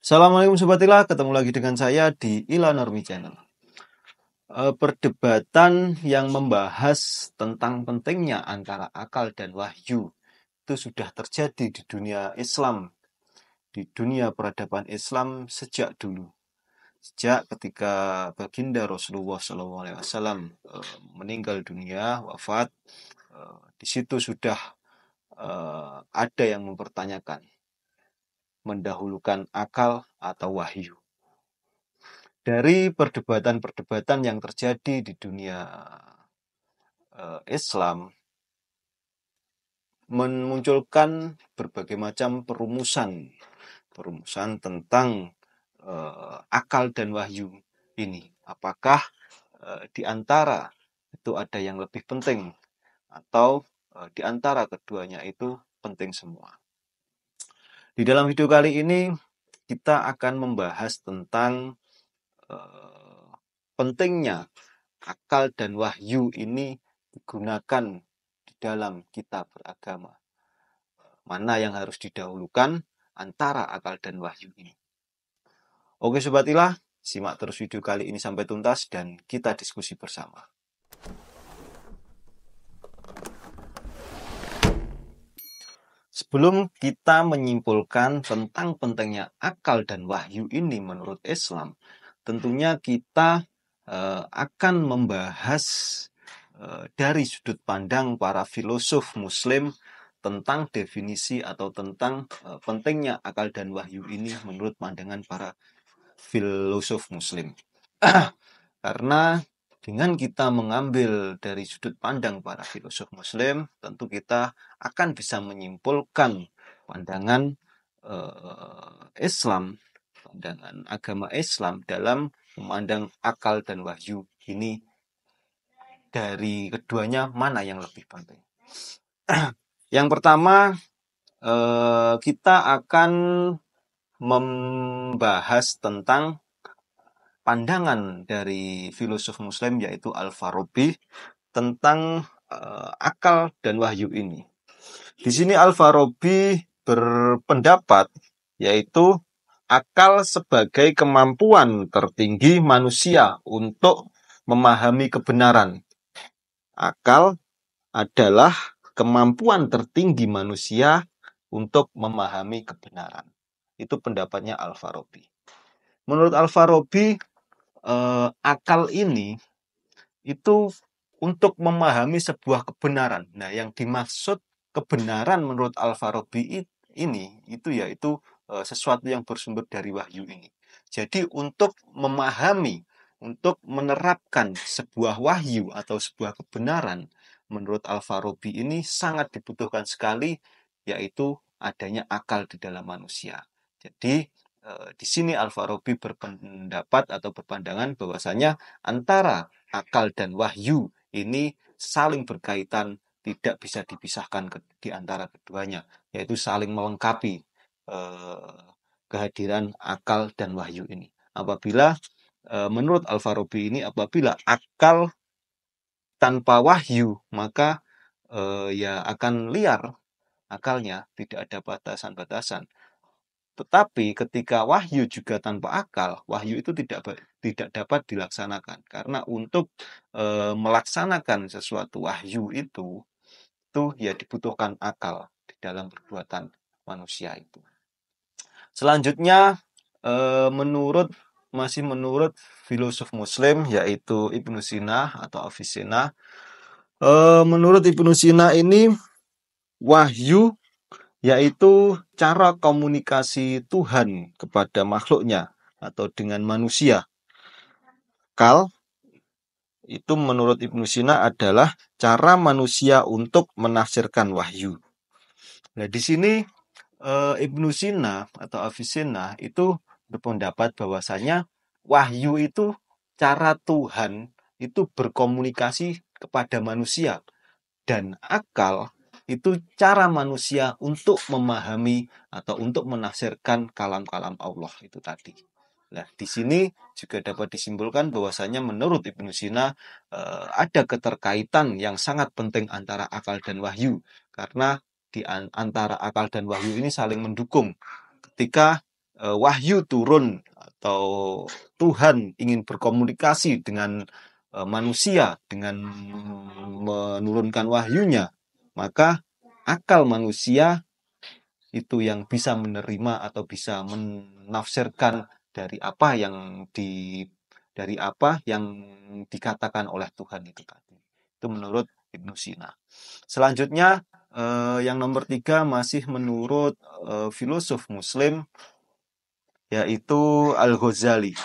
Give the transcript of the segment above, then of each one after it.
Assalamualaikum Sobat Ila, ketemu lagi dengan saya di Ila Normi Channel. Perdebatan yang membahas tentang pentingnya antara akal dan wahyu itu sudah terjadi di dunia Islam, di dunia peradaban Islam sejak dulu. Sejak ketika baginda Rasulullah SAW meninggal dunia, wafat, di situ sudah ada yang mempertanyakan, mendahulukan akal atau wahyu. Dari perdebatan-perdebatan yang terjadi di dunia Islam memunculkan berbagai macam perumusan tentang akal dan wahyu ini. Apakah di antara itu ada yang lebih penting atau di antara keduanya itu penting semua. Di dalam video kali ini kita akan membahas tentang pentingnya akal dan wahyu ini digunakan di dalam kita beragama. Mana yang harus didahulukan antara akal dan wahyu ini. Oke Sobat Ilah, simak terus video kali ini sampai tuntas dan kita diskusi bersama. Sebelum kita menyimpulkan tentang pentingnya akal dan wahyu ini menurut Islam, tentunya kita akan membahas dari sudut pandang para filosof Muslim tentang definisi atau tentang pentingnya akal dan wahyu ini menurut pandangan para filosof Muslim. Karena dengan kita mengambil dari sudut pandang para filosof Muslim, tentu kita akan bisa menyimpulkan pandangan Islam, pandangan agama Islam dalam memandang akal dan wahyu ini. Dari keduanya mana yang lebih penting? Yang pertama, kita akan membahas tentang pandangan dari filosof Muslim yaitu Al-Farabi tentang akal dan wahyu ini. Di sini Al-Farabi berpendapat yaitu akal sebagai kemampuan tertinggi manusia untuk memahami kebenaran. Akal adalah kemampuan tertinggi manusia untuk memahami kebenaran. Itu pendapatnya Al-Farabi. Menurut Al-Farabi, akal ini itu untuk memahami sebuah kebenaran. Nah, yang dimaksud kebenaran menurut Al-Farabi ini itu yaitu sesuatu yang bersumber dari wahyu ini. Jadi untuk memahami, untuk menerapkan sebuah wahyu atau sebuah kebenaran menurut Al-Farabi ini sangat dibutuhkan sekali, yaitu adanya akal di dalam manusia. Jadi di sini Al-Farabi berpendapat atau berpandangan bahwasanya antara akal dan wahyu ini saling berkaitan, tidak bisa dipisahkan di antara keduanya, yaitu saling melengkapi kehadiran akal dan wahyu ini. Apabila menurut Al-Farabi ini, apabila akal tanpa wahyu, maka ya akan liar akalnya, tidak ada batasan-batasan. Tetapi ketika wahyu juga tanpa akal, wahyu itu tidak dapat dilaksanakan. Karena untuk melaksanakan sesuatu wahyu itu ya dibutuhkan akal di dalam perbuatan manusia itu. Selanjutnya masih menurut filosof Muslim yaitu Ibnu Sina atau Avicenna. Menurut Ibnu Sina ini wahyu yaitu cara komunikasi Tuhan kepada makhluknya atau dengan manusia. Akal itu menurut Ibnu Sina adalah cara manusia untuk menafsirkan wahyu. Nah, di sini Ibnu Sina atau Avicenna itu berpendapat bahwasanya wahyu itu cara Tuhan itu berkomunikasi kepada manusia, dan akal itu cara manusia untuk memahami atau untuk menafsirkan kalam-kalam Allah itu tadi. Nah, di sini juga dapat disimpulkan bahwasanya menurut Ibnu Sina ada keterkaitan yang sangat penting antara akal dan wahyu, karena di antara akal dan wahyu ini saling mendukung. Ketika wahyu turun atau Tuhan ingin berkomunikasi dengan manusia dengan menurunkan wahyunya, maka akal manusia itu yang bisa menerima atau bisa menafsirkan dari apa yang dikatakan oleh Tuhan itu tadi. Itu menurut Ibnu Sina. Selanjutnya yang nomor 3 masih menurut filosof Muslim yaitu Al-Ghazali.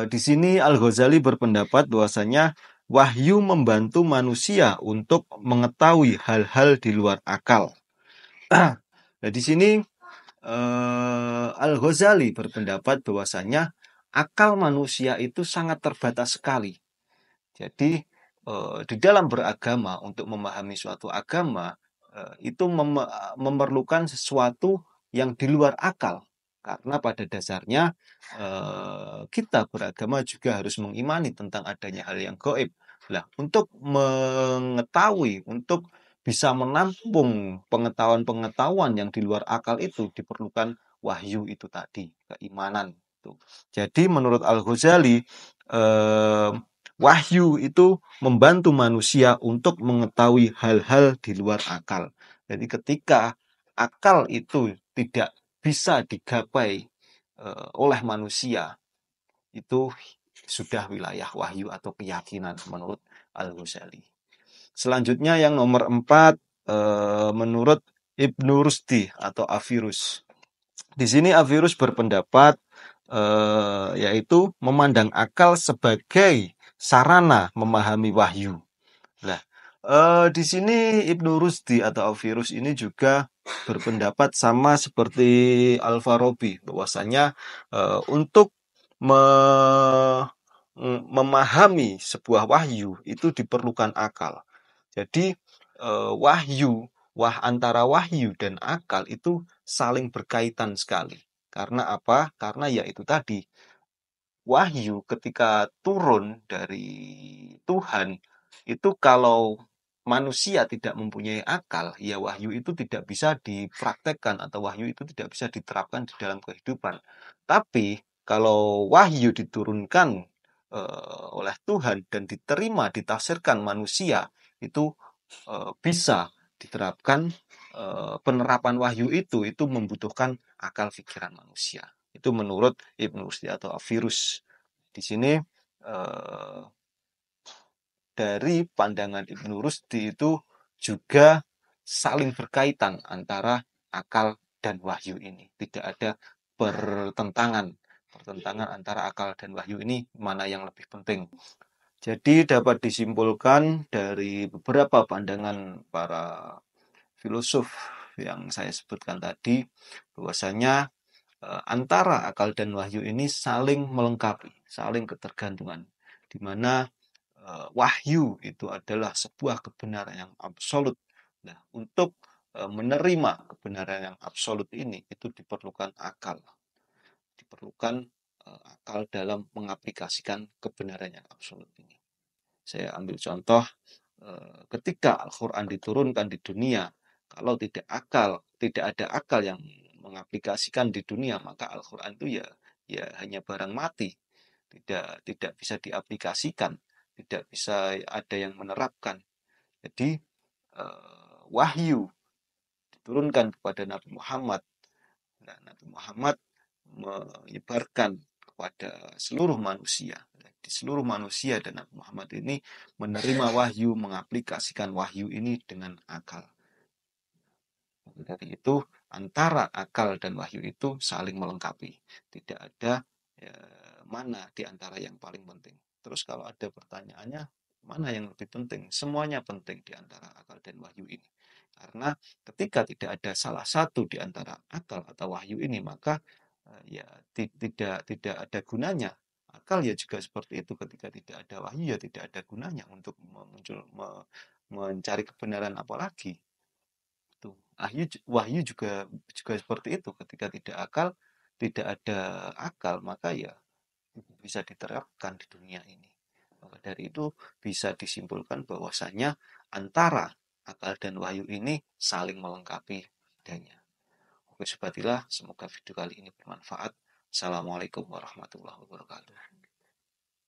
Di sini Al-Ghazali berpendapat bahwasanya wahyu membantu manusia untuk mengetahui hal-hal di luar akal. Nah, di sini Al-Ghazali berpendapat bahwasanya akal manusia itu sangat terbatas sekali. Jadi di dalam beragama untuk memahami suatu agama itu memerlukan sesuatu yang di luar akal. Karena pada dasarnya kita beragama juga harus mengimani tentang adanya hal yang gaib. Nah, untuk mengetahui, untuk bisa menampung pengetahuan-pengetahuan yang di luar akal itu diperlukan wahyu itu tadi, keimanan. Jadi menurut Al-Ghazali, eh, wahyu itu membantu manusia untuk mengetahui hal-hal di luar akal. Jadi ketika akal itu tidak bisa digapai oleh manusia, itu sudah wilayah wahyu atau keyakinan menurut Al-Ghazali. Selanjutnya yang nomor 4 menurut Ibnu Rusdi atau Avirus. Di sini Avirus berpendapat yaitu memandang akal sebagai sarana memahami wahyu. Nah, di sini Ibnu Rusdi atau Avirus ini juga berpendapat sama seperti Al-Farabi bahwasanya untuk memahami sebuah wahyu itu diperlukan akal. Jadi antara wahyu dan akal itu saling berkaitan sekali. Karena apa? Karena ya itu tadi, wahyu ketika turun dari Tuhan, itu kalau manusia tidak mempunyai akal, ya wahyu itu tidak bisa dipraktekkan atau wahyu itu tidak bisa diterapkan di dalam kehidupan. Tapi kalau wahyu diturunkan oleh Tuhan dan diterima, ditafsirkan manusia, itu bisa diterapkan. Penerapan wahyu itu membutuhkan akal pikiran manusia. Itu menurut Ibnu Rusdi atau Avirus. Di sini dari pandangan Ibnu Rusdi itu juga saling berkaitan antara akal dan wahyu ini. Tidak ada pertentangan antara akal dan wahyu ini mana yang lebih penting. Jadi dapat disimpulkan dari beberapa pandangan para filosof yang saya sebutkan tadi bahwasanya antara akal dan wahyu ini saling melengkapi, saling ketergantungan, di mana wahyu itu adalah sebuah kebenaran yang absolut. Nah, untuk menerima kebenaran yang absolut ini itu diperlukan akal, diperlukan akal dalam mengaplikasikan kebenaran yang absolut ini. Saya ambil contoh ketika Al-Quran diturunkan di dunia, kalau tidak ada akal yang mengaplikasikan di dunia, maka Al-Quran itu ya hanya barang mati, tidak bisa diaplikasikan, tidak bisa ada yang menerapkan. Jadi wahyu diturunkan kepada Nabi Muhammad, dan Nabi Muhammad menyebarkan kepada seluruh manusia. Di seluruh manusia dan Nabi Muhammad ini menerima wahyu, mengaplikasikan wahyu ini dengan akal. Dari itu antara akal dan wahyu itu saling melengkapi. Tidak ada mana di antara yang paling penting. Terus kalau ada pertanyaannya, mana yang lebih penting? Semuanya penting di antara akal dan wahyu ini. Karena ketika tidak ada salah satu di antara akal atau wahyu ini, maka ya tidak ada gunanya. Akal ya juga seperti itu, ketika tidak ada wahyu ya tidak ada gunanya untuk mencari kebenaran apalagi. Itu. Wahyu juga seperti itu, ketika tidak ada akal, maka ya bisa diterapkan di dunia ini. Maka dari itu bisa disimpulkan bahwasanya antara akal dan wahyu ini saling melengkapi adanya. bersabatilah. Semoga video kali ini bermanfaat. Assalamualaikum warahmatullahi wabarakatuh.